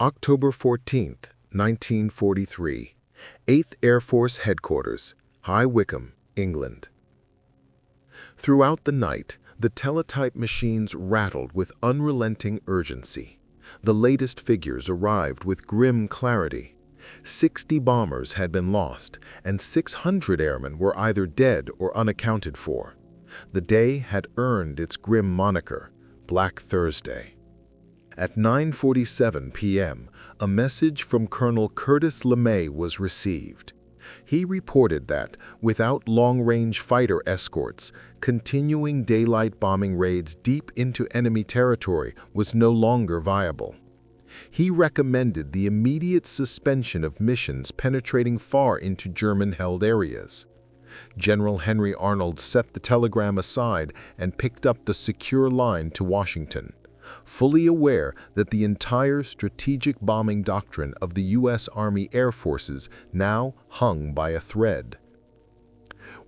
October 14, 1943, 8th Air Force Headquarters, High Wycombe, England. Throughout the night, the teletype machines rattled with unrelenting urgency. The latest figures arrived with grim clarity. 60 bombers had been lost, and 600 airmen were either dead or unaccounted for. The day had earned its grim moniker, Black Thursday. At 9:47 p.m., a message from Colonel Curtis LeMay was received. He reported that, without long-range fighter escorts, continuing daylight bombing raids deep into enemy territory was no longer viable. He recommended the immediate suspension of missions penetrating far into German-held areas. General Henry Arnold set the telegram aside and picked up the secure line to Washington, fully aware that the entire strategic bombing doctrine of the U.S. Army Air Forces now hung by a thread.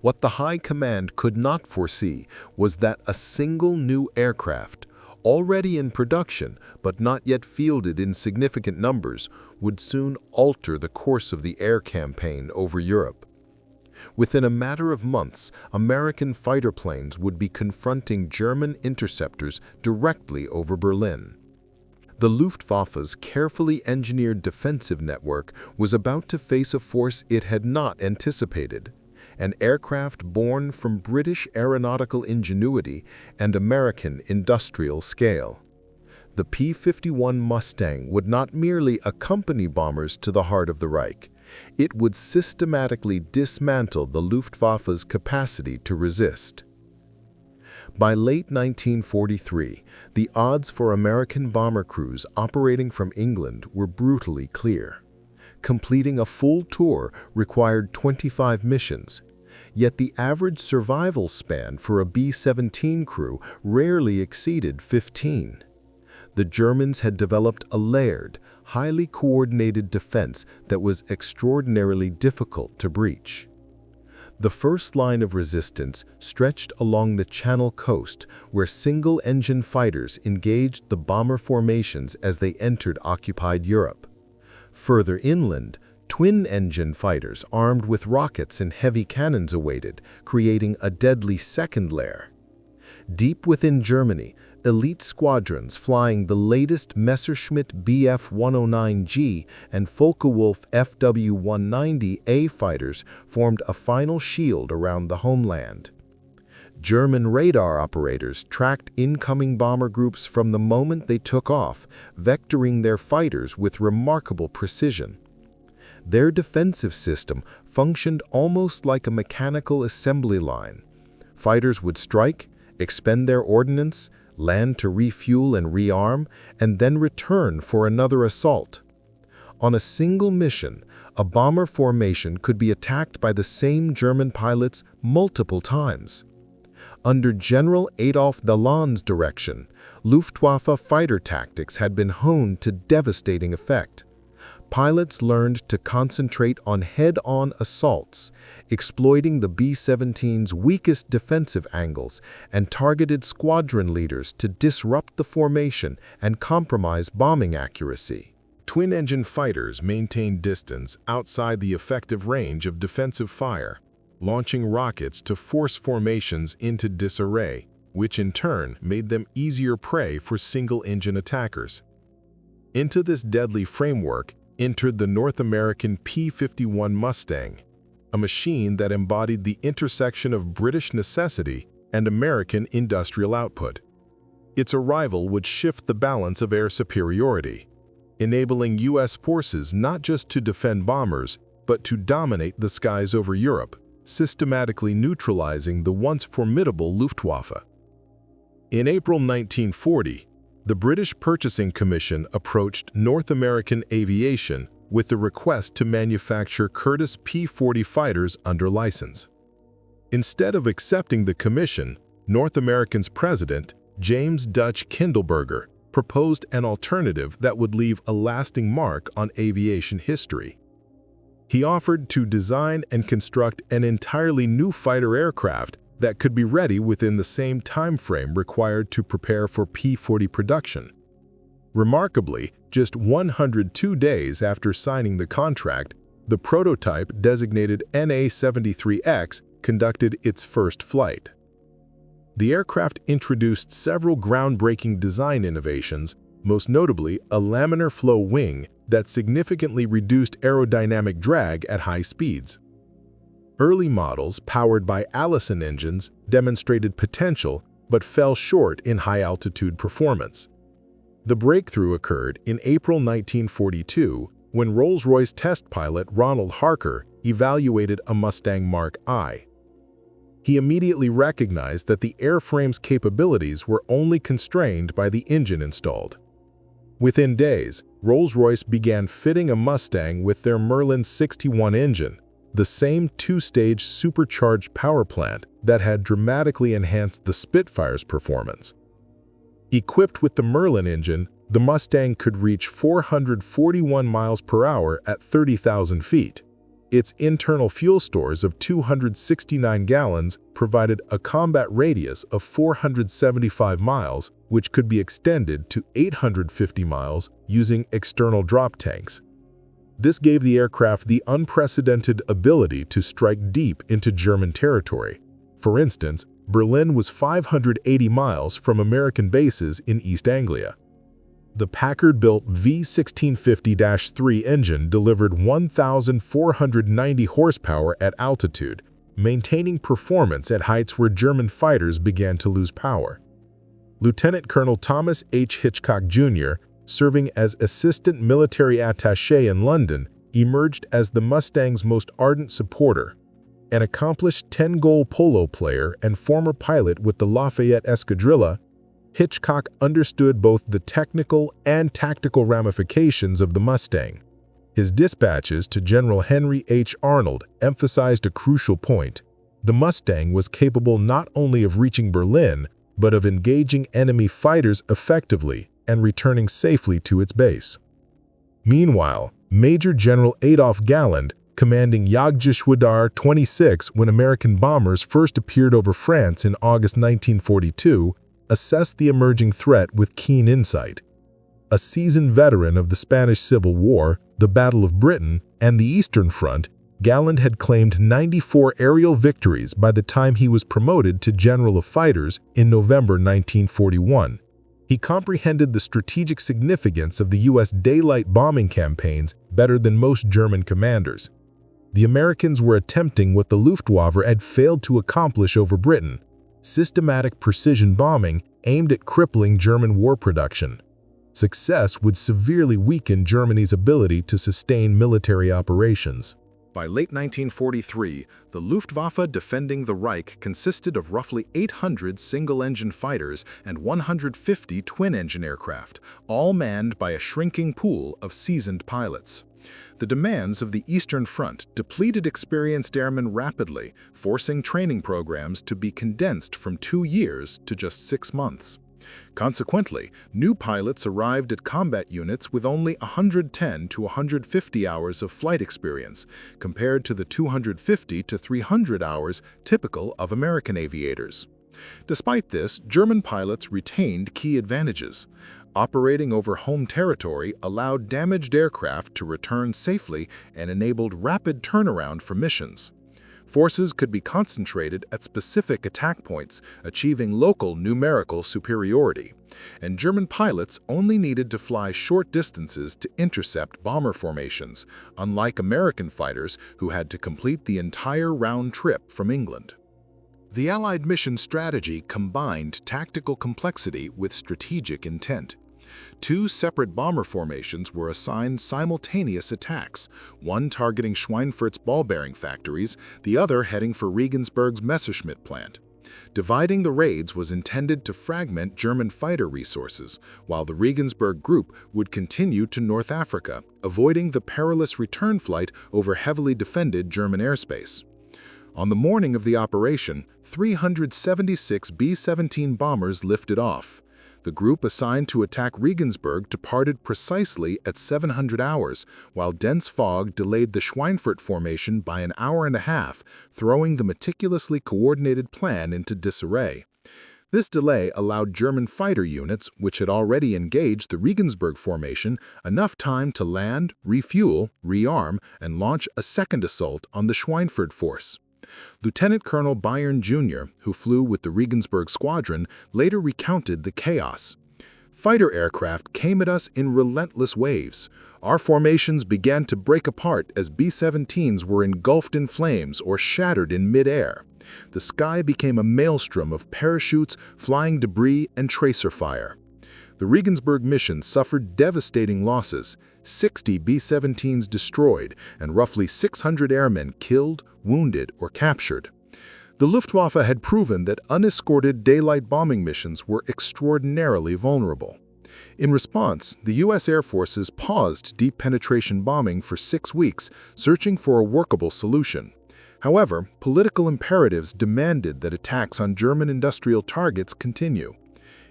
What the High Command could not foresee was that a single new aircraft, already in production but not yet fielded in significant numbers, would soon alter the course of the air campaign over Europe. Within a matter of months, American fighter planes would be confronting German interceptors directly over Berlin. The Luftwaffe's carefully engineered defensive network was about to face a force it had not anticipated, an aircraft born from British aeronautical ingenuity and American industrial scale. The P-51 Mustang would not merely accompany bombers to the heart of the Reich. It would systematically dismantle the Luftwaffe's capacity to resist. By late 1943, the odds for American bomber crews operating from England were brutally clear. Completing a full tour required 25 missions, yet the average survival span for a B-17 crew rarely exceeded 15. The Germans had developed a layered, highly coordinated defense that was extraordinarily difficult to breach. The first line of resistance stretched along the Channel coast, where single-engine fighters engaged the bomber formations as they entered occupied Europe. Further inland, twin-engine fighters armed with rockets and heavy cannons awaited, creating a deadly second layer. Deep within Germany, elite squadrons flying the latest Messerschmitt Bf-109G and Focke-Wulf Fw-190A fighters formed a final shield around the homeland. German radar operators tracked incoming bomber groups from the moment they took off, vectoring their fighters with remarkable precision. Their defensive system functioned almost like a mechanical assembly line. Fighters would strike, expend their ordnance, land to refuel and rearm, and then return for another assault. On a single mission, a bomber formation could be attacked by the same German pilots multiple times. Under General Adolf Daland's direction, Luftwaffe fighter tactics had been honed to devastating effect. Pilots learned to concentrate on head-on assaults, exploiting the B-17's weakest defensive angles, and targeted squadron leaders to disrupt the formation and compromise bombing accuracy. Twin-engine fighters maintained distance outside the effective range of defensive fire, launching rockets to force formations into disarray, which in turn made them easier prey for single-engine attackers. Into this deadly framework entered the North American P-51 Mustang, a machine that embodied the intersection of British necessity and American industrial output. Its arrival would shift the balance of air superiority, enabling U.S. forces not just to defend bombers, but to dominate the skies over Europe, systematically neutralizing the once formidable Luftwaffe. In April 1940, the British Purchasing Commission approached North American Aviation with the request to manufacture Curtiss P-40 fighters under license. Instead of accepting the commission, North American's president, James Dutch Kindleberger, proposed an alternative that would leave a lasting mark on aviation history. He offered to design and construct an entirely new fighter aircraft that could be ready within the same time frame required to prepare for P-40 production. Remarkably, Just 102 days after signing the contract, the prototype, designated NA-73X, conducted its first flight. The aircraft introduced several groundbreaking design innovations, most notably a laminar flow wing that significantly reduced aerodynamic drag at high speeds. Early models, powered by Allison engines, demonstrated potential but fell short in high-altitude performance. The breakthrough occurred in April 1942 when Rolls-Royce test pilot Ronald Harker evaluated a Mustang Mark I. He immediately recognized that the airframe's capabilities were only constrained by the engine installed. Within days, Rolls-Royce began fitting a Mustang with their Merlin 61 engine, the same two-stage supercharged power plant that had dramatically enhanced the Spitfire's performance. Equipped with the Merlin engine, the Mustang could reach 441 miles per hour at 30,000 feet. Its internal fuel stores of 269 gallons provided a combat radius of 475 miles, which could be extended to 850 miles using external drop tanks. This gave the aircraft the unprecedented ability to strike deep into German territory. For instance, Berlin was 580 miles from American bases in East Anglia. The Packard-built V1650-3 engine delivered 1,490 horsepower at altitude, maintaining performance at heights where German fighters began to lose power. Lieutenant Colonel Thomas H. Hitchcock, Jr., serving as Assistant Military Attaché in London, emerged as the Mustang's most ardent supporter. An accomplished 10-goal polo player and former pilot with the Lafayette Escadrille, Hitchcock understood both the technical and tactical ramifications of the Mustang. His dispatches to General Henry H. Arnold emphasized a crucial point. The Mustang was capable not only of reaching Berlin, but of engaging enemy fighters effectively and returning safely to its base. Meanwhile, Major General Adolph Galland, commanding Jagdflieger 26 when American bombers first appeared over France in August 1942, assessed the emerging threat with keen insight. A seasoned veteran of the Spanish Civil War, the Battle of Britain, and the Eastern Front, Galland had claimed 94 aerial victories by the time he was promoted to General of Fighters in November 1941. He comprehended the strategic significance of the U.S. daylight bombing campaigns better than most German commanders. The Americans were attempting what the Luftwaffe had failed to accomplish over Britain: systematic precision bombing aimed at crippling German war production. Success would severely weaken Germany's ability to sustain military operations. By late 1943, the Luftwaffe defending the Reich consisted of roughly 800 single-engine fighters and 150 twin-engine aircraft, all manned by a shrinking pool of seasoned pilots. The demands of the Eastern Front depleted experienced airmen rapidly, forcing training programs to be condensed from 2 years to just 6 months. Consequently, new pilots arrived at combat units with only 110 to 150 hours of flight experience, compared to the 250 to 300 hours typical of American aviators. Despite this, German pilots retained key advantages. Operating over home territory allowed damaged aircraft to return safely and enabled rapid turnaround for missions. Forces could be concentrated at specific attack points, achieving local numerical superiority, and German pilots only needed to fly short distances to intercept bomber formations, unlike American fighters who had to complete the entire round trip from England. The Allied mission strategy combined tactical complexity with strategic intent. 2 separate bomber formations were assigned simultaneous attacks, one targeting Schweinfurt's ball-bearing factories, the other heading for Regensburg's Messerschmitt plant. Dividing the raids was intended to fragment German fighter resources, while the Regensburg group would continue to North Africa, avoiding the perilous return flight over heavily defended German airspace. On the morning of the operation, 376 B-17 bombers lifted off. The group assigned to attack Regensburg departed precisely at 700 hours, while dense fog delayed the Schweinfurt formation by an hour and a half, throwing the meticulously coordinated plan into disarray. This delay allowed German fighter units, which had already engaged the Regensburg formation, enough time to land, refuel, rearm, and launch a second assault on the Schweinfurt force. Lieutenant Colonel Bayern Jr., who flew with the Regensburg squadron, later recounted the chaos. Fighter aircraft came at us in relentless waves. Our formations began to break apart as B-17s were engulfed in flames or shattered in mid-air. The sky became a maelstrom of parachutes, flying debris, and tracer fire. The Regensburg mission suffered devastating losses, 60 B-17s destroyed, and roughly 600 airmen killed, wounded, or captured. The Luftwaffe had proven that unescorted daylight bombing missions were extraordinarily vulnerable. In response, the U.S. Air Forces paused deep penetration bombing for 6 weeks, searching for a workable solution. However, political imperatives demanded that attacks on German industrial targets continue.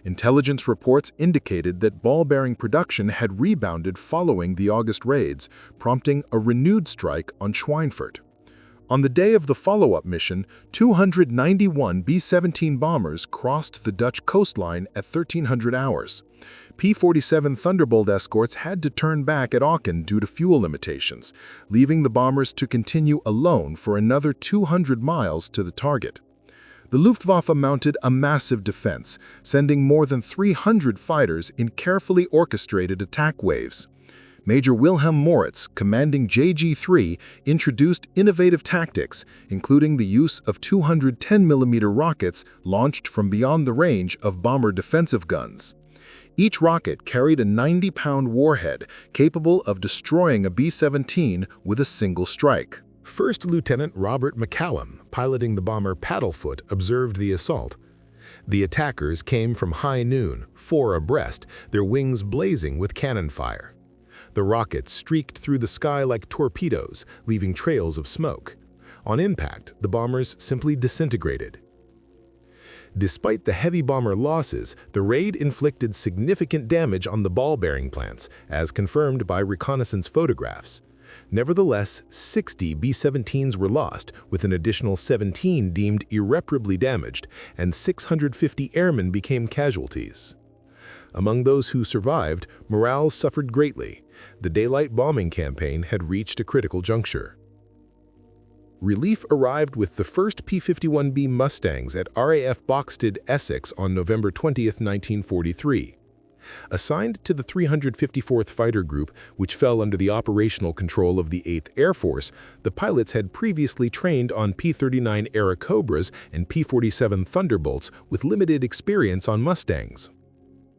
Intelligence reports indicated that ball-bearing production had rebounded following the August raids, prompting a renewed strike on Schweinfurt. On the day of the follow-up mission, 291 B-17 bombers crossed the Dutch coastline at 1300 hours. P-47 Thunderbolt escorts had to turn back at Aachen due to fuel limitations, leaving the bombers to continue alone for another 200 miles to the target. The Luftwaffe mounted a massive defense, sending more than 300 fighters in carefully orchestrated attack waves. Major Wilhelm Moritz, commanding JG-3, introduced innovative tactics, including the use of 210mm rockets launched from beyond the range of bomber defensive guns. Each rocket carried a 90-pound warhead capable of destroying a B-17 with a single strike. First Lieutenant Robert McCallum, piloting the bomber Paddlefoot, observed the assault. The attackers came from high noon, 4 abreast, their wings blazing with cannon fire. The rockets streaked through the sky like torpedoes, leaving trails of smoke. On impact, the bombers simply disintegrated. Despite the heavy bomber losses, the raid inflicted significant damage on the ball-bearing plants, as confirmed by reconnaissance photographs. Nevertheless, 60 B-17s were lost, with an additional 17 deemed irreparably damaged, and 650 airmen became casualties. Among those who survived, morale suffered greatly. The daylight bombing campaign had reached a critical juncture. Relief arrived with the first P-51B Mustangs at RAF Boxted, Essex on November 20, 1943. Assigned to the 354th Fighter Group, which fell under the operational control of the 8th Air Force, the pilots had previously trained on P-39 Era Cobras and P-47 Thunderbolts with limited experience on Mustangs.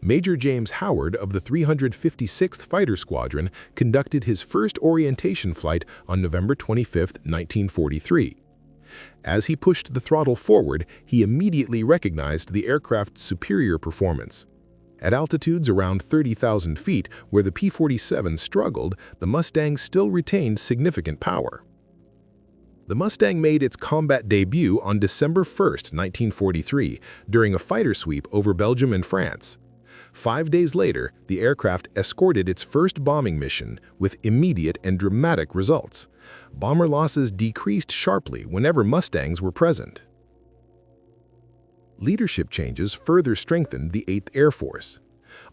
Major James Howard of the 356th Fighter Squadron conducted his first orientation flight on November 25, 1943. As he pushed the throttle forward, he immediately recognized the aircraft's superior performance. At altitudes around 30,000 feet, where the P-47 struggled, the Mustang still retained significant power. The Mustang made its combat debut on December 1, 1943, during a fighter sweep over Belgium and France. 5 days later, the aircraft escorted its first bombing mission with immediate and dramatic results. Bomber losses decreased sharply whenever Mustangs were present. Leadership changes further strengthened the 8th Air Force.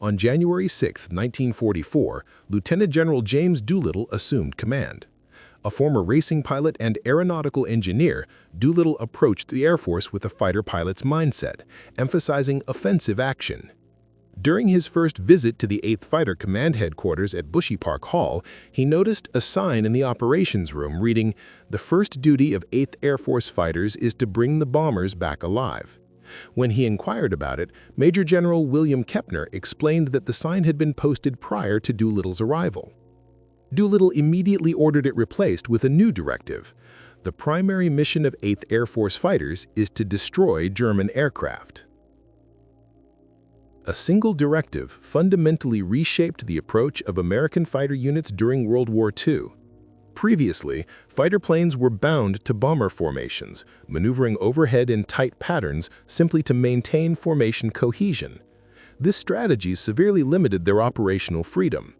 On January 6, 1944, Lieutenant General James Doolittle assumed command. A former racing pilot and aeronautical engineer, Doolittle approached the Air Force with a fighter pilot's mindset, emphasizing offensive action. During his first visit to the 8th Fighter Command Headquarters at Bushy Park Hall, he noticed a sign in the operations room reading, "The first duty of 8th Air Force fighters is to bring the bombers back alive." When he inquired about it, Major General William Kepner explained that the sign had been posted prior to Doolittle's arrival. Doolittle immediately ordered it replaced with a new directive. The primary mission of 8th Air Force fighters is to destroy German aircraft. A single directive fundamentally reshaped the approach of American fighter units during World War II. Previously, fighter planes were bound to bomber formations, maneuvering overhead in tight patterns simply to maintain formation cohesion. This strategy severely limited their operational freedom.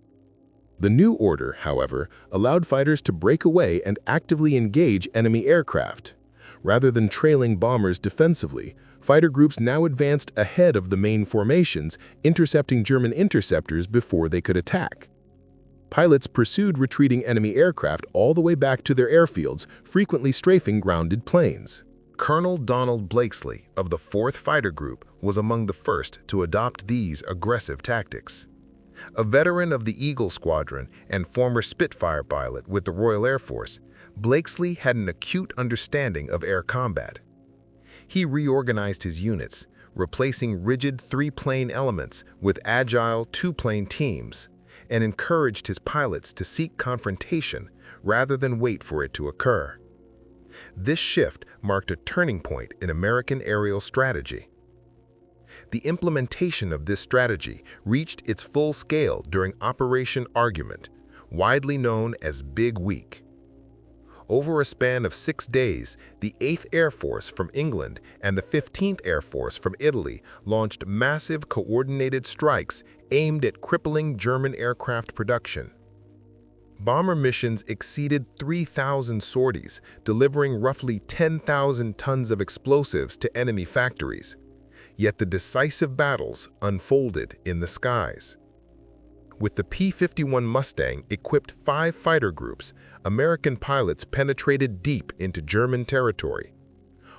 The new order, however, allowed fighters to break away and actively engage enemy aircraft. Rather than trailing bombers defensively, fighter groups now advanced ahead of the main formations, intercepting German interceptors before they could attack. Pilots pursued retreating enemy aircraft all the way back to their airfields, frequently strafing grounded planes. Colonel Donald Blakesley of the 4th Fighter Group was among the first to adopt these aggressive tactics. A veteran of the Eagle Squadron and former Spitfire pilot with the Royal Air Force, Blakesley had an acute understanding of air combat. He reorganized his units, replacing rigid 3-plane elements with agile 2-plane teams, and encouraged his pilots to seek confrontation rather than wait for it to occur. This shift marked a turning point in American aerial strategy. The implementation of this strategy reached its full scale during Operation Argument, widely known as Big Week. Over a span of 6 days, the 8th Air Force from England and the 15th Air Force from Italy launched massive coordinated strikes aimed at crippling German aircraft production. Bomber missions exceeded 3,000 sorties, delivering roughly 10,000 tons of explosives to enemy factories. Yet the decisive battles unfolded in the skies. With the P-51 Mustang equipped 5 fighter groups, American pilots penetrated deep into German territory.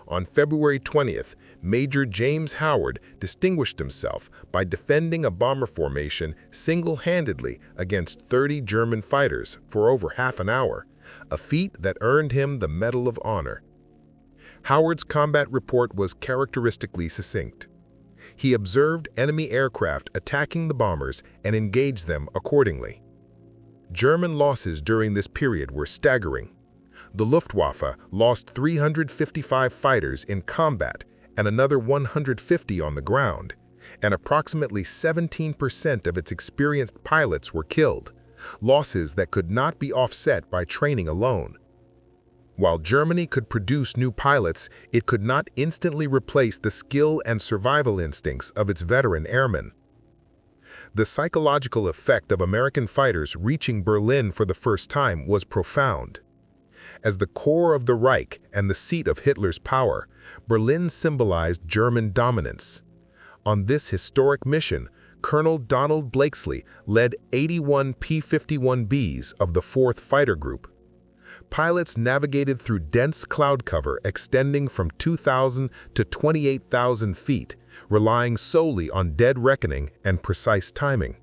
On February 20th, Major James Howard distinguished himself by defending a bomber formation single-handedly against 30 German fighters for over half an hour, a feat that earned him the Medal of Honor. Howard's combat report was characteristically succinct. He observed enemy aircraft attacking the bombers and engaged them accordingly. German losses during this period were staggering. The Luftwaffe lost 355 fighters in combat and another 150 on the ground, and approximately 17% of its experienced pilots were killed, losses that could not be offset by training alone. While Germany could produce new pilots, it could not instantly replace the skill and survival instincts of its veteran airmen. The psychological effect of American fighters reaching Berlin for the first time was profound. As the core of the Reich and the seat of Hitler's power, Berlin symbolized German dominance. On this historic mission, Colonel Donald Blakesley led 81 P-51Bs of the 4th Fighter Group. Pilots navigated through dense cloud cover extending from 2,000 to 28,000 feet, relying solely on dead reckoning and precise timing.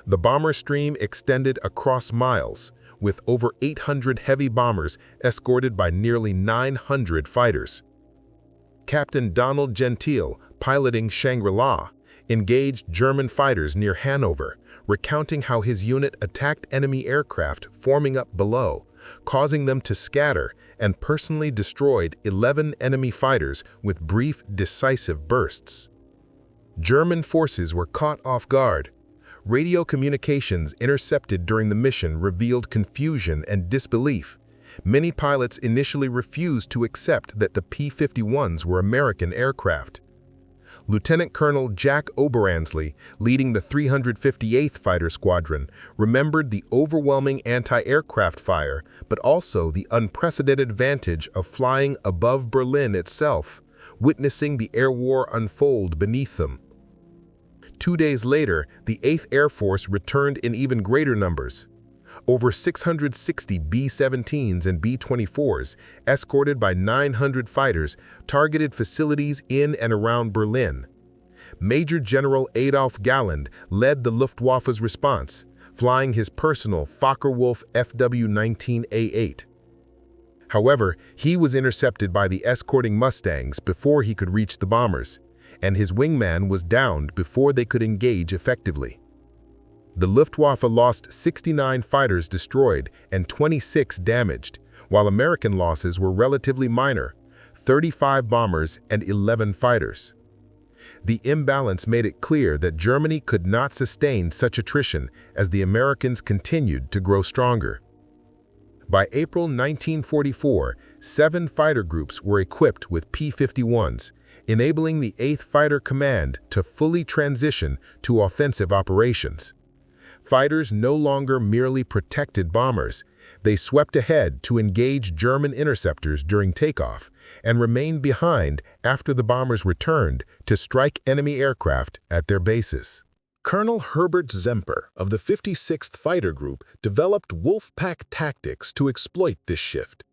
The bomber stream extended across miles, with over 800 heavy bombers escorted by nearly 900 fighters. Captain Donald Gentile, piloting Shangri-La, engaged German fighters near Hanover, recounting how his unit attacked enemy aircraft forming up below, causing them to scatter, and personally destroyed 11 enemy fighters with brief, decisive bursts. German forces were caught off guard. Radio communications intercepted during the mission revealed confusion and disbelief. Many pilots initially refused to accept that the P-51s were American aircraft. Lieutenant Colonel Jack Oberansley, leading the 358th Fighter Squadron, remembered the overwhelming anti-aircraft fire, but also the unprecedented advantage of flying above Berlin itself, witnessing the air war unfold beneath them. 2 days later, the 8th Air Force returned in even greater numbers. Over 660 B-17s and B-24s, escorted by 900 fighters, targeted facilities in and around Berlin. Major General Adolf Galland led the Luftwaffe's response, flying his personal Focke-Wulf FW-19A8. However, he was intercepted by the escorting Mustangs before he could reach the bombers, and his wingman was downed before they could engage effectively. The Luftwaffe lost 69 fighters destroyed and 26 damaged, while American losses were relatively minor, 35 bombers and 11 fighters. The imbalance made it clear that Germany could not sustain such attrition as the Americans continued to grow stronger. By April 1944, 7 fighter groups were equipped with P-51s, enabling the 8th Fighter Command to fully transition to offensive operations. Fighters no longer merely protected bombers. They swept ahead to engage German interceptors during takeoff and remained behind after the bombers returned to strike enemy aircraft at their bases. Colonel Herbert Zemper of the 56th Fighter Group developed Wolfpack tactics to exploit this shift.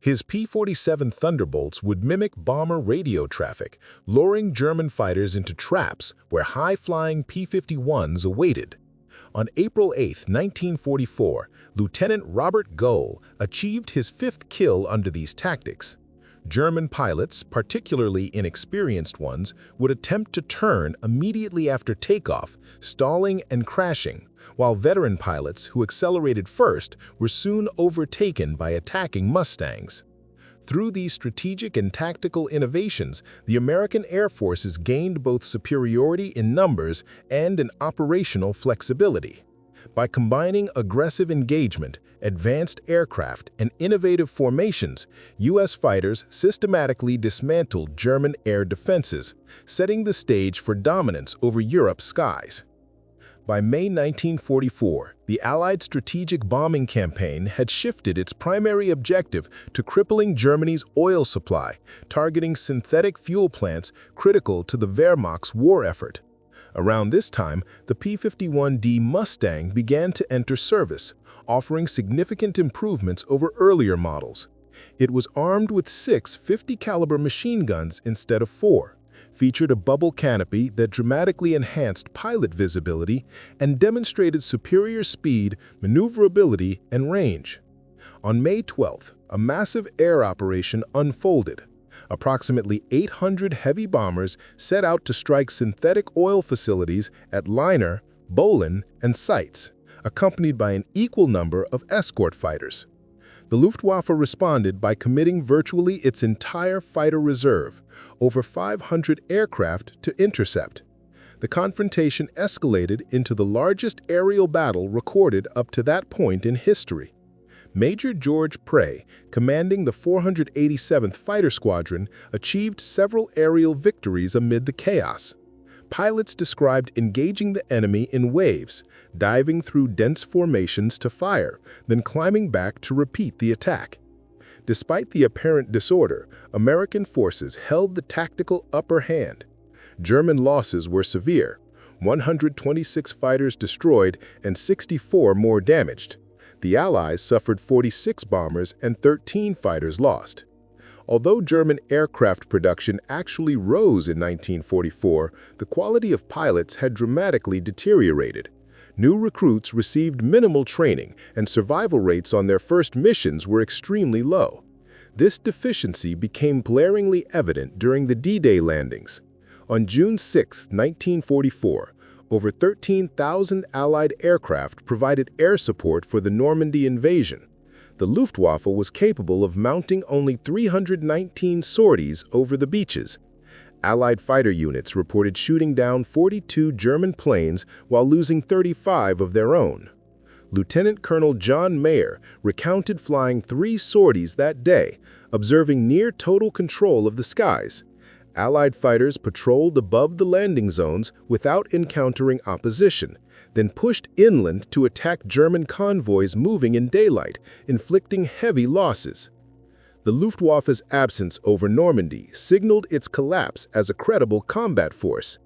His P-47 Thunderbolts would mimic bomber radio traffic, luring German fighters into traps where high-flying P-51s awaited. On April 8, 1944, Lieutenant Robert Gohl achieved his 5th kill under these tactics. German pilots, particularly inexperienced ones, would attempt to turn immediately after takeoff, stalling and crashing, while veteran pilots who accelerated first were soon overtaken by attacking Mustangs. Through these strategic and tactical innovations, the American Air Forces gained both superiority in numbers and in operational flexibility. By combining aggressive engagement, advanced aircraft, and innovative formations, U.S. fighters systematically dismantled German air defenses, setting the stage for dominance over Europe's skies. By May 1944, the Allied strategic bombing campaign had shifted its primary objective to crippling Germany's oil supply, targeting synthetic fuel plants critical to the Wehrmacht's war effort. Around this time, the P-51 Mustang began to enter service, offering significant improvements over earlier models. It was armed with 6 50-caliber machine guns instead of 4, featured a bubble canopy that dramatically enhanced pilot visibility, and demonstrated superior speed, maneuverability, and range. On May 12th, a massive air operation unfolded. Approximately 800 heavy bombers set out to strike synthetic oil facilities at Liner, Bolin, and Sites, accompanied by an equal number of escort fighters. The Luftwaffe responded by committing virtually its entire fighter reserve, over 500 aircraft, to intercept. The confrontation escalated into the largest aerial battle recorded up to that point in history. Major George Prey, commanding the 487th Fighter Squadron, achieved several aerial victories amid the chaos. Pilots described engaging the enemy in waves, diving through dense formations to fire, then climbing back to repeat the attack. Despite the apparent disorder, American forces held the tactical upper hand. German losses were severe: 126 fighters destroyed and 64 more damaged. The Allies suffered 46 bombers and 13 fighters lost. Although German aircraft production actually rose in 1944, the quality of pilots had dramatically deteriorated. New recruits received minimal training, and survival rates on their first missions were extremely low. This deficiency became glaringly evident during the D-Day landings. On June 6, 1944, over 13,000 Allied aircraft provided air support for the Normandy invasion. The Luftwaffe was capable of mounting only 319 sorties over the beaches. Allied fighter units reported shooting down 42 German planes while losing 35 of their own. Lieutenant Colonel John Mayer recounted flying 3 sorties that day, observing near total control of the skies. Allied fighters patrolled above the landing zones without encountering opposition, then pushed inland to attack German convoys moving in daylight, inflicting heavy losses. The Luftwaffe's absence over Normandy signaled its collapse as a credible combat force.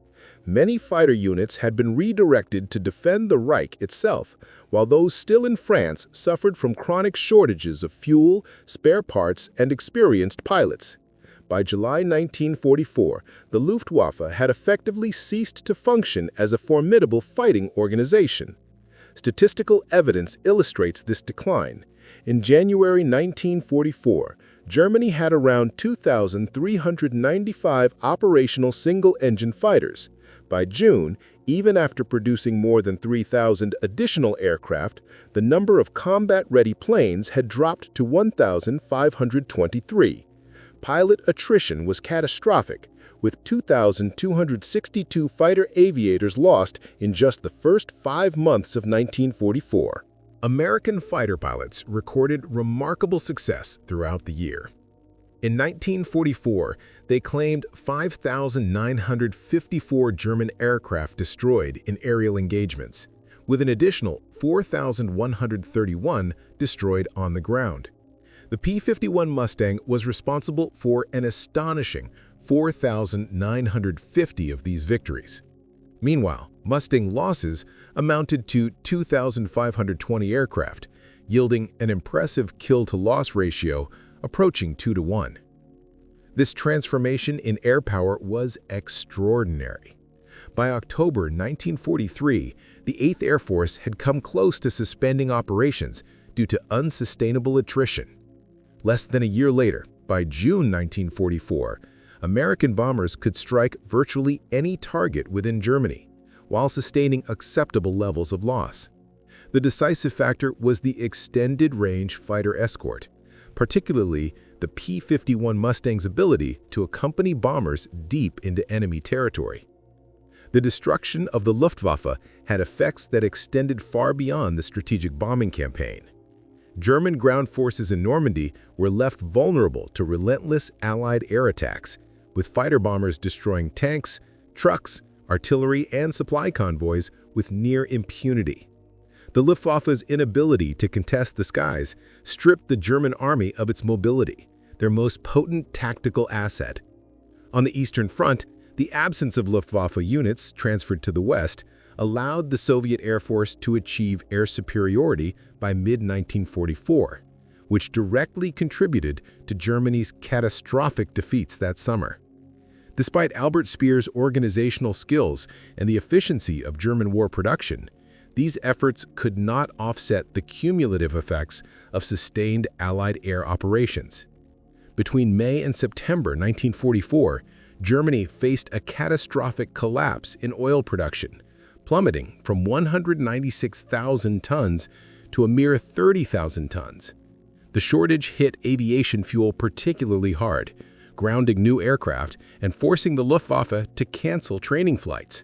Many fighter units had been redirected to defend the Reich itself, while those still in France suffered from chronic shortages of fuel, spare parts, and experienced pilots. By July 1944, the Luftwaffe had effectively ceased to function as a formidable fighting organization. Statistical evidence illustrates this decline. In January 1944, Germany had around 2,395 operational single-engine fighters. By June, even after producing more than 3,000 additional aircraft, the number of combat-ready planes had dropped to 1,523. Pilot attrition was catastrophic, with 2,262 fighter aviators lost in just the first 5 months of 1944. American fighter pilots recorded remarkable success throughout the year. In 1944, they claimed 5,954 German aircraft destroyed in aerial engagements, with an additional 4,131 destroyed on the ground. The P-51 Mustang was responsible for an astonishing 4,950 of these victories. Meanwhile, Mustang losses amounted to 2,520 aircraft, yielding an impressive kill-to-loss ratio approaching 2-to-1. This transformation in air power was extraordinary. By October 1943, the 8th Air Force had come close to suspending operations due to unsustainable attrition. Less than a year later, by June 1944, American bombers could strike virtually any target within Germany, while sustaining acceptable levels of loss. The decisive factor was the extended-range fighter escort, particularly the P-51 Mustang's ability to accompany bombers deep into enemy territory. The destruction of the Luftwaffe had effects that extended far beyond the strategic bombing campaign. German ground forces in Normandy were left vulnerable to relentless Allied air attacks, with fighter bombers destroying tanks, trucks, artillery, and supply convoys with near impunity. The Luftwaffe's inability to contest the skies stripped the German army of its mobility, their most potent tactical asset. On the Eastern Front, the absence of Luftwaffe units transferred to the west allowed the Soviet Air Force to achieve air superiority by mid-1944, which directly contributed to Germany's catastrophic defeats that summer. Despite Albert Speer's organizational skills and the efficiency of German war production, these efforts could not offset the cumulative effects of sustained Allied air operations. Between May and September 1944, Germany faced a catastrophic collapse in oil production, plummeting from 196,000 tons to a mere 30,000 tons. The shortage hit aviation fuel particularly hard, grounding new aircraft and forcing the Luftwaffe to cancel training flights.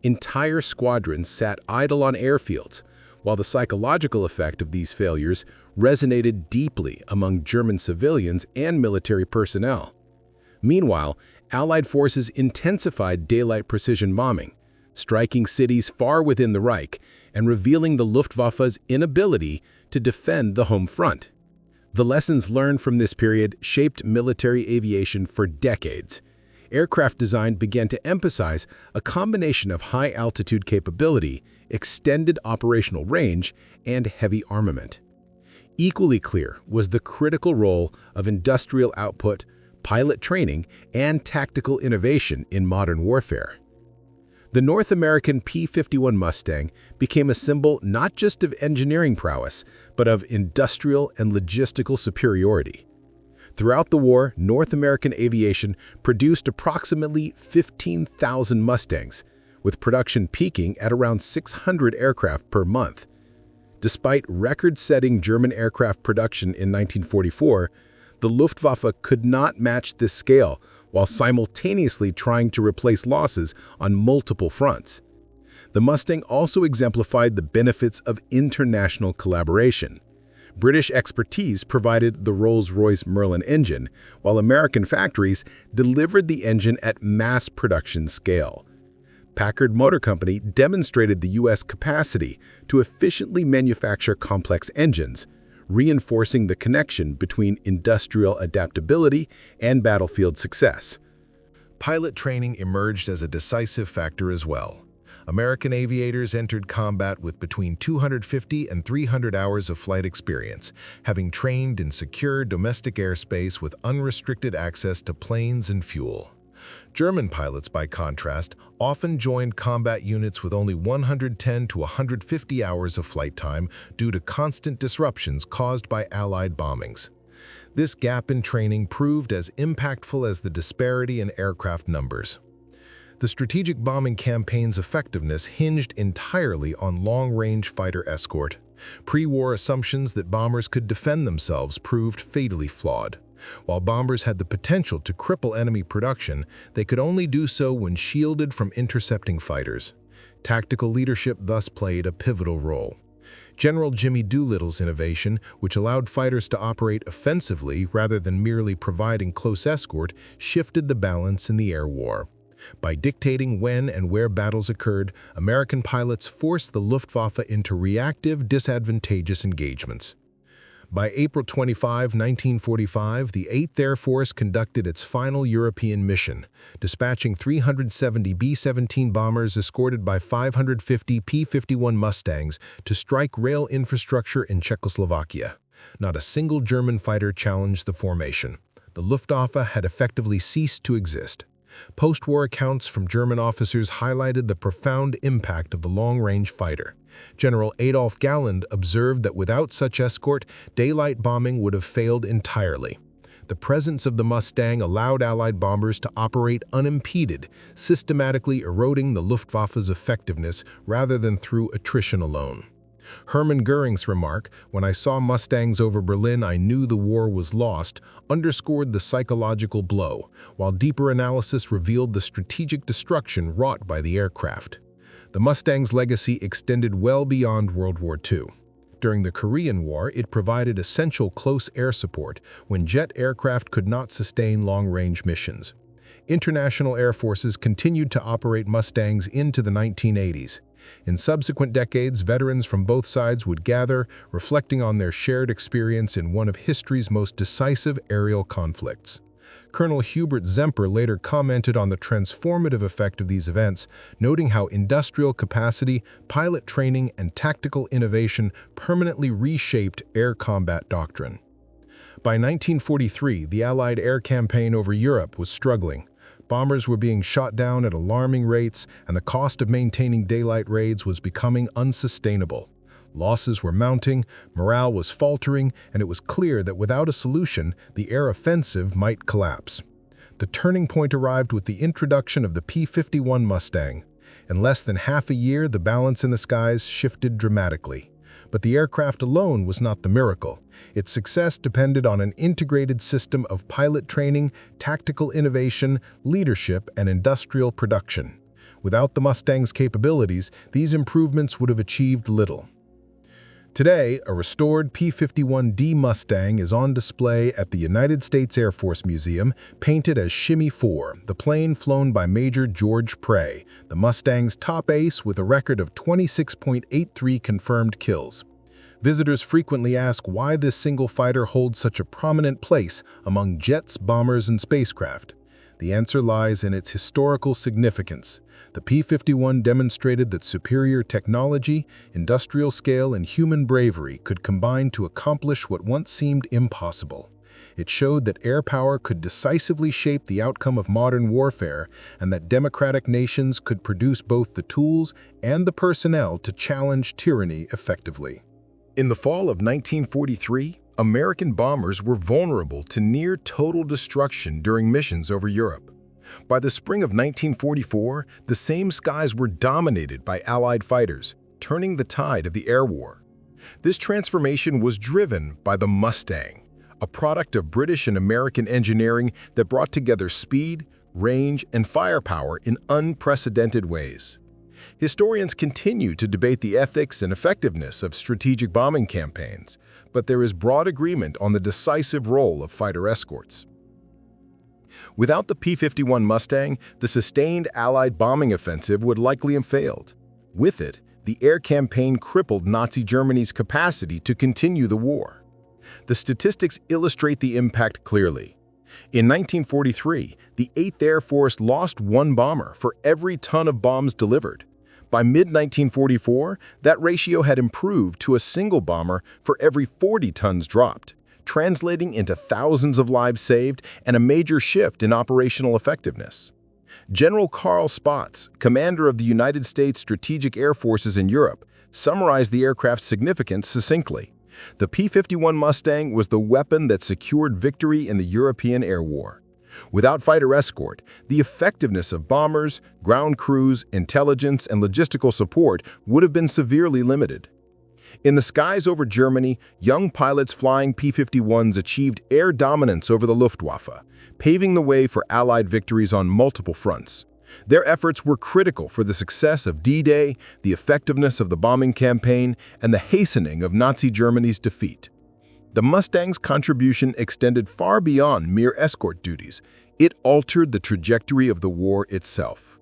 Entire squadrons sat idle on airfields, while the psychological effect of these failures resonated deeply among German civilians and military personnel. Meanwhile, Allied forces intensified daylight precision bombing, striking cities far within the Reich and revealing the Luftwaffe's inability to defend the home front. The lessons learned from this period shaped military aviation for decades. Aircraft design began to emphasize a combination of high-altitude capability, extended operational range, and heavy armament. Equally clear was the critical role of industrial output, pilot training, and tactical innovation in modern warfare. The North American P-51 Mustang became a symbol not just of engineering prowess, but of industrial and logistical superiority. Throughout the war, North American aviation produced approximately 15,000 Mustangs, with production peaking at around 600 aircraft per month. Despite record-setting German aircraft production in 1944, the Luftwaffe could not match this scale while simultaneously trying to replace losses on multiple fronts. The Mustang also exemplified the benefits of international collaboration. British expertise provided the Rolls-Royce Merlin engine, while American factories delivered the engine at mass production scale. Packard Motor Company demonstrated the U.S. capacity to efficiently manufacture complex engines, reinforcing the connection between industrial adaptability and battlefield success. Pilot training emerged as a decisive factor as well. American aviators entered combat with between 250 and 300 hours of flight experience, having trained in secure domestic airspace with unrestricted access to planes and fuel. German pilots, by contrast, often joined combat units with only 110 to 150 hours of flight time due to constant disruptions caused by Allied bombings. This gap in training proved as impactful as the disparity in aircraft numbers. The strategic bombing campaign's effectiveness hinged entirely on long-range fighter escort. Pre-war assumptions that bombers could defend themselves proved fatally flawed. While bombers had the potential to cripple enemy production, they could only do so when shielded from intercepting fighters. Tactical leadership thus played a pivotal role. General Jimmy Doolittle's innovation, which allowed fighters to operate offensively rather than merely providing close escort, shifted the balance in the air war. By dictating when and where battles occurred, American pilots forced the Luftwaffe into reactive, disadvantageous engagements. By April 25, 1945, the 8th Air Force conducted its final European mission, dispatching 370 B-17 bombers escorted by 550 P-51 Mustangs to strike rail infrastructure in Czechoslovakia. Not a single German fighter challenged the formation. The Luftwaffe had effectively ceased to exist. Post-war accounts from German officers highlighted the profound impact of the long-range fighter. General Adolf Galland observed that without such escort, daylight bombing would have failed entirely. The presence of the Mustang allowed Allied bombers to operate unimpeded, systematically eroding the Luftwaffe's effectiveness rather than through attrition alone. Hermann Göring's remark, "When I saw Mustangs over Berlin, I knew the war was lost," underscored the psychological blow, while deeper analysis revealed the strategic destruction wrought by the aircraft. The Mustang's legacy extended well beyond World War II. During the Korean War, it provided essential close air support when jet aircraft could not sustain long-range missions. International air forces continued to operate Mustangs into the 1980s. In subsequent decades, veterans from both sides would gather, reflecting on their shared experience in one of history's most decisive aerial conflicts. Colonel Hubert Zemper later commented on the transformative effect of these events, noting how industrial capacity, pilot training, and tactical innovation permanently reshaped air combat doctrine. By 1943, the Allied air campaign over Europe was struggling. Bombers were being shot down at alarming rates, and the cost of maintaining daylight raids was becoming unsustainable. Losses were mounting, morale was faltering, and it was clear that without a solution, the air offensive might collapse. The turning point arrived with the introduction of the P-51 Mustang. In less than half a year, the balance in the skies shifted dramatically. But the aircraft alone was not the miracle. Its success depended on an integrated system of pilot training, tactical innovation, leadership, and industrial production. Without the Mustang's capabilities, these improvements would have achieved little. Today, a restored P-51D Mustang is on display at the United States Air Force Museum, painted as Shimmy 4, the plane flown by Major George Prey, the Mustang's top ace with a record of 26.83 confirmed kills. Visitors frequently ask why this single fighter holds such a prominent place among jets, bombers, and spacecraft. The answer lies in its historical significance. The P-51 demonstrated that superior technology, industrial scale, and human bravery could combine to accomplish what once seemed impossible. It showed that air power could decisively shape the outcome of modern warfare, and that democratic nations could produce both the tools and the personnel to challenge tyranny effectively. In the fall of 1943, American bombers were vulnerable to near-total destruction during missions over Europe. By the spring of 1944, the same skies were dominated by Allied fighters, turning the tide of the air war. This transformation was driven by the Mustang, a product of British and American engineering that brought together speed, range, and firepower in unprecedented ways. Historians continue to debate the ethics and effectiveness of strategic bombing campaigns, but there is broad agreement on the decisive role of fighter escorts. Without the P-51 Mustang, the sustained Allied bombing offensive would likely have failed. With it, the air campaign crippled Nazi Germany's capacity to continue the war. The statistics illustrate the impact clearly. In 1943, the 8th Air Force lost one bomber for every ton of bombs delivered. By mid-1944, that ratio had improved to a single bomber for every 40 tons dropped, translating into thousands of lives saved and a major shift in operational effectiveness. General Carl Spaatz, commander of the United States Strategic Air Forces in Europe, summarized the aircraft's significance succinctly. The P-51 Mustang was the weapon that secured victory in the European air war. Without fighter escort, the effectiveness of bombers, ground crews, intelligence, and logistical support would have been severely limited. In the skies over Germany, young pilots flying P-51s achieved air dominance over the Luftwaffe, paving the way for Allied victories on multiple fronts. Their efforts were critical for the success of D-Day, the effectiveness of the bombing campaign, and the hastening of Nazi Germany's defeat. The Mustang's contribution extended far beyond mere escort duties. It altered the trajectory of the war itself.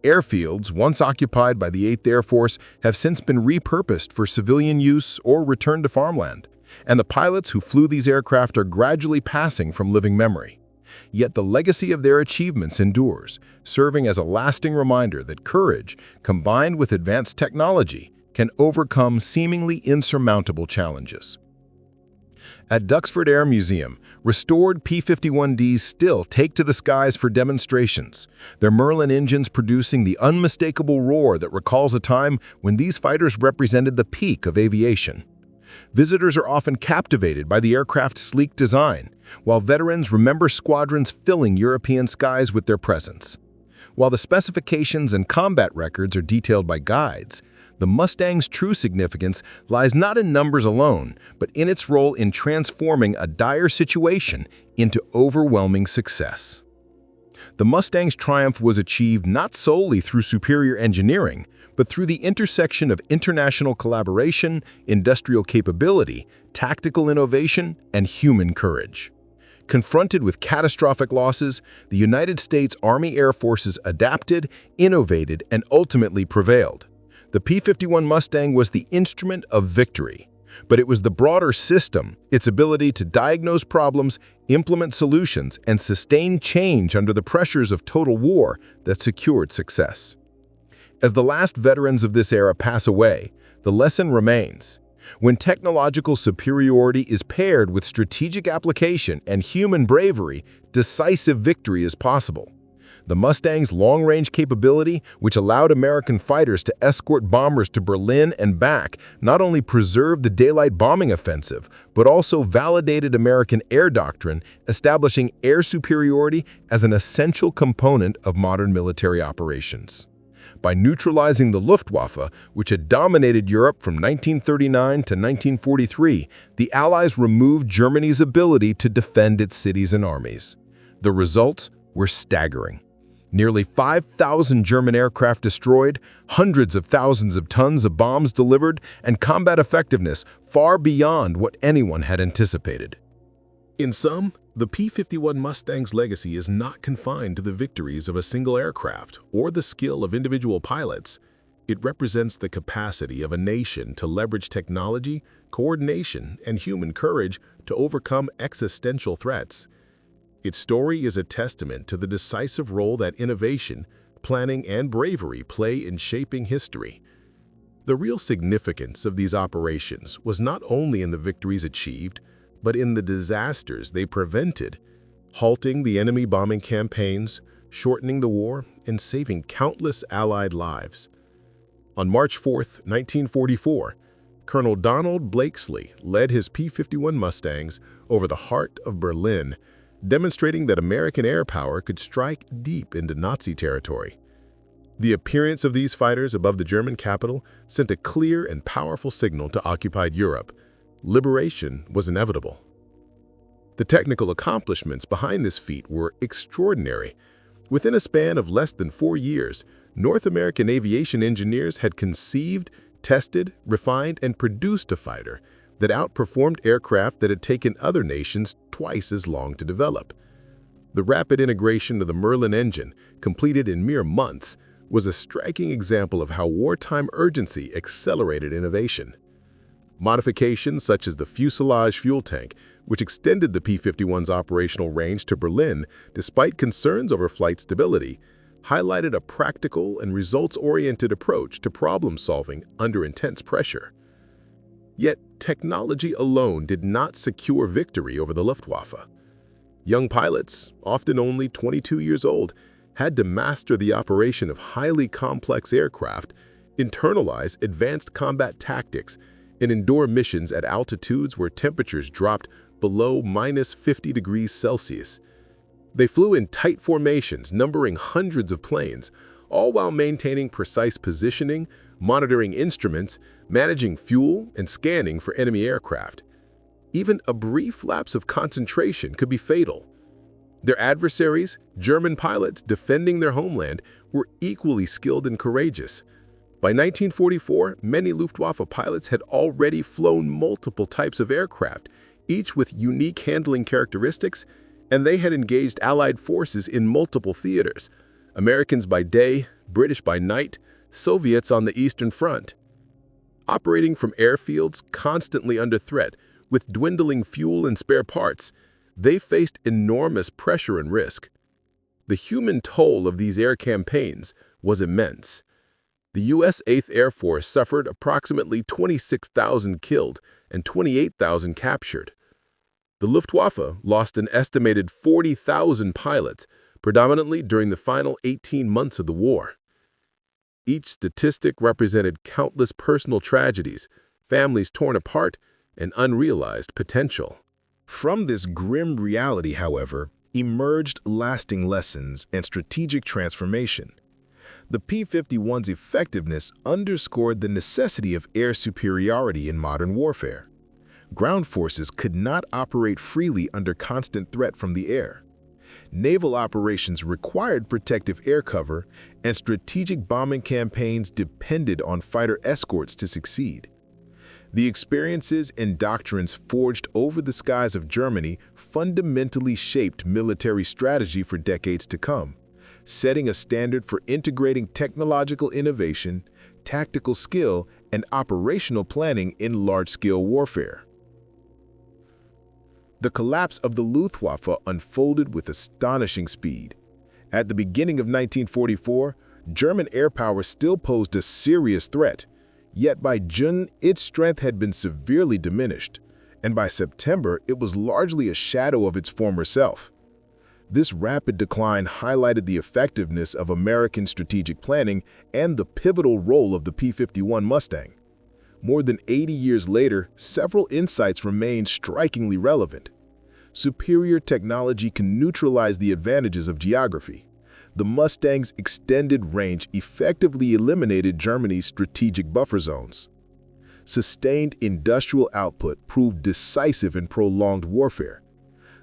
Airfields, once occupied by the 8th Air Force, have since been repurposed for civilian use or returned to farmland, and the pilots who flew these aircraft are gradually passing from living memory. Yet the legacy of their achievements endures, serving as a lasting reminder that courage, combined with advanced technology, can overcome seemingly insurmountable challenges. At Duxford Air Museum, restored P-51Ds still take to the skies for demonstrations, their Merlin engines producing the unmistakable roar that recalls a time when these fighters represented the peak of aviation. Visitors are often captivated by the aircraft's sleek design, while veterans remember squadrons filling European skies with their presence. While the specifications and combat records are detailed by guides, the Mustang's true significance lies not in numbers alone, but in its role in transforming a dire situation into overwhelming success. The Mustang's triumph was achieved not solely through superior engineering, but through the intersection of international collaboration, industrial capability, tactical innovation, and human courage. Confronted with catastrophic losses, the United States Army Air Forces adapted, innovated, and ultimately prevailed. The P-51 Mustang was the instrument of victory, but it was the broader system, its ability to diagnose problems, implement solutions, and sustain change under the pressures of total war that secured success. As the last veterans of this era pass away, the lesson remains. When technological superiority is paired with strategic application and human bravery, decisive victory is possible. The Mustang's long-range capability, which allowed American fighters to escort bombers to Berlin and back, not only preserved the daylight bombing offensive, but also validated American air doctrine, establishing air superiority as an essential component of modern military operations. By neutralizing the Luftwaffe, which had dominated Europe from 1939 to 1943, the Allies removed Germany's ability to defend its cities and armies. The results were staggering. Nearly 5,000 German aircraft destroyed, hundreds of thousands of tons of bombs delivered, and combat effectiveness far beyond what anyone had anticipated. In sum, the P-51 Mustang's legacy is not confined to the victories of a single aircraft or the skill of individual pilots. It represents the capacity of a nation to leverage technology, coordination, and human courage to overcome existential threats. Its story is a testament to the decisive role that innovation, planning, and bravery play in shaping history. The real significance of these operations was not only in the victories achieved, but in the disasters they prevented, halting the enemy bombing campaigns, shortening the war, and saving countless Allied lives. On March 4, 1944, Colonel Donald Blakesley led his P-51 Mustangs over the heart of Berlin, demonstrating that American air power could strike deep into Nazi territory. The appearance of these fighters above the German capital sent a clear and powerful signal to occupied Europe. Liberation was inevitable. The technical accomplishments behind this feat were extraordinary. Within a span of less than 4 years, North American aviation engineers had conceived, tested, refined, and produced a fighter that outperformed aircraft that had taken other nations twice as long to develop. The rapid integration of the Merlin engine, completed in mere months, was a striking example of how wartime urgency accelerated innovation. Modifications such as the fuselage fuel tank, which extended the P-51's operational range to Berlin despite concerns over flight stability, highlighted a practical and results-oriented approach to problem-solving under intense pressure. Yet, technology alone did not secure victory over the Luftwaffe. Young pilots, often only 22 years old, had to master the operation of highly complex aircraft, internalize advanced combat tactics, and endure missions at altitudes where temperatures dropped below -50 degrees Celsius. They flew in tight formations, numbering hundreds of planes, all while maintaining precise positioning, monitoring instruments, managing fuel, and scanning for enemy aircraft. Even a brief lapse of concentration could be fatal. Their adversaries, German pilots defending their homeland, were equally skilled and courageous. By 1944, many Luftwaffe pilots had already flown multiple types of aircraft, each with unique handling characteristics and they had engaged Allied forces in multiple theaters, Americans by day, British by night, Soviets on the Eastern Front. Operating from airfields constantly under threat, with dwindling fuel and spare parts, they faced enormous pressure and risk. The human toll of these air campaigns was immense. The U.S. 8th Air Force suffered approximately 26,000 killed and 28,000 captured. The Luftwaffe lost an estimated 40,000 pilots, predominantly during the final 18 months of the war. Each statistic represented countless personal tragedies, families torn apart, and unrealized potential. From this grim reality, however, emerged lasting lessons and strategic transformation. The P-51's effectiveness underscored the necessity of air superiority in modern warfare. Ground forces could not operate freely under constant threat from the air. Naval operations required protective air cover, and strategic bombing campaigns depended on fighter escorts to succeed. The experiences and doctrines forged over the skies of Germany fundamentally shaped military strategy for decades to come, setting a standard for integrating technological innovation, tactical skill, and operational planning in large-scale warfare. The collapse of the Luftwaffe unfolded with astonishing speed. At the beginning of 1944, German air power still posed a serious threat, yet by June its strength had been severely diminished, and by September it was largely a shadow of its former self. This rapid decline highlighted the effectiveness of American strategic planning and the pivotal role of the P-51 Mustang. More than 80 years later, several insights remain strikingly relevant. Superior technology can neutralize the advantages of geography. The Mustang's extended range effectively eliminated Germany's strategic buffer zones. Sustained industrial output proved decisive in prolonged warfare.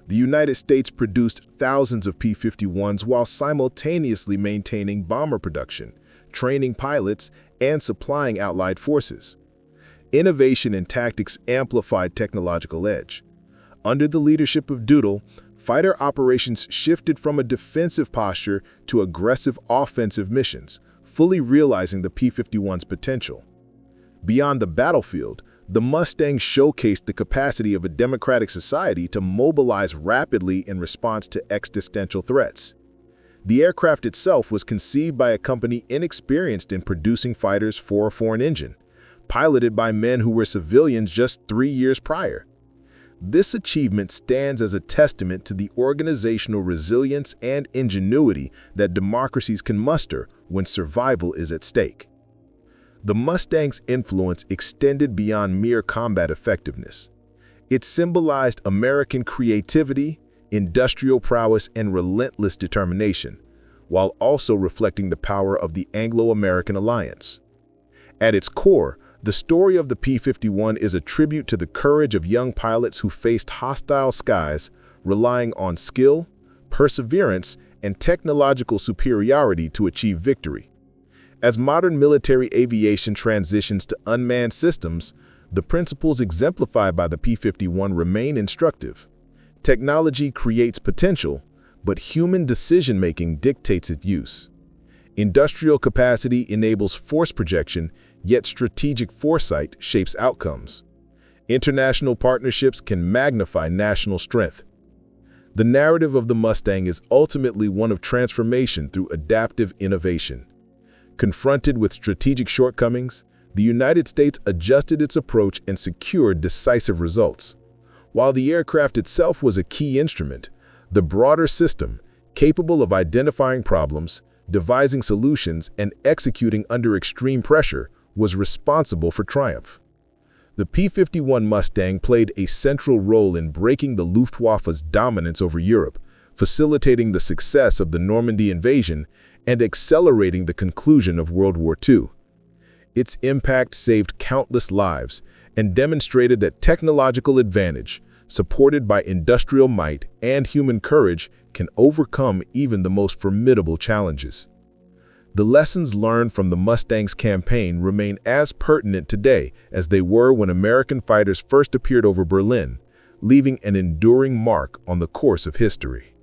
The United States produced thousands of P-51s while simultaneously maintaining bomber production, training pilots, and supplying Allied forces. Innovation and tactics amplified technological edge. Under the leadership of Doodle, fighter operations shifted from a defensive posture to aggressive offensive missions, fully realizing the P-51's potential. Beyond the battlefield, the Mustang showcased the capacity of a democratic society to mobilize rapidly in response to existential threats. The aircraft itself was conceived by a company inexperienced in producing fighters for a foreign engine, piloted by men who were civilians just 3 years prior. This achievement stands as a testament to the organizational resilience and ingenuity that democracies can muster when survival is at stake. The Mustang's influence extended beyond mere combat effectiveness. It symbolized American creativity, industrial prowess, and relentless determination, while also reflecting the power of the Anglo-American alliance. At its core, the story of the P-51 is a tribute to the courage of young pilots who faced hostile skies, relying on skill, perseverance, and technological superiority to achieve victory. As modern military aviation transitions to unmanned systems, the principles exemplified by the P-51 remain instructive. Technology creates potential, but human decision-making dictates its use. Industrial capacity enables force projection, yet strategic foresight shapes outcomes. International partnerships can magnify national strength. The narrative of the Mustang is ultimately one of transformation through adaptive innovation. Confronted with strategic shortcomings, the United States adjusted its approach and secured decisive results. While the aircraft itself was a key instrument, the broader system, capable of identifying problems, devising solutions, and executing under extreme pressure, was responsible for triumph. The P-51 Mustang played a central role in breaking the Luftwaffe's dominance over Europe, facilitating the success of the Normandy invasion and accelerating the conclusion of World War II. Its impact saved countless lives and demonstrated that technological advantage, supported by industrial might and human courage, can overcome even the most formidable challenges. The lessons learned from the Mustang's campaign remain as pertinent today as they were when American fighters first appeared over Berlin, leaving an enduring mark on the course of history.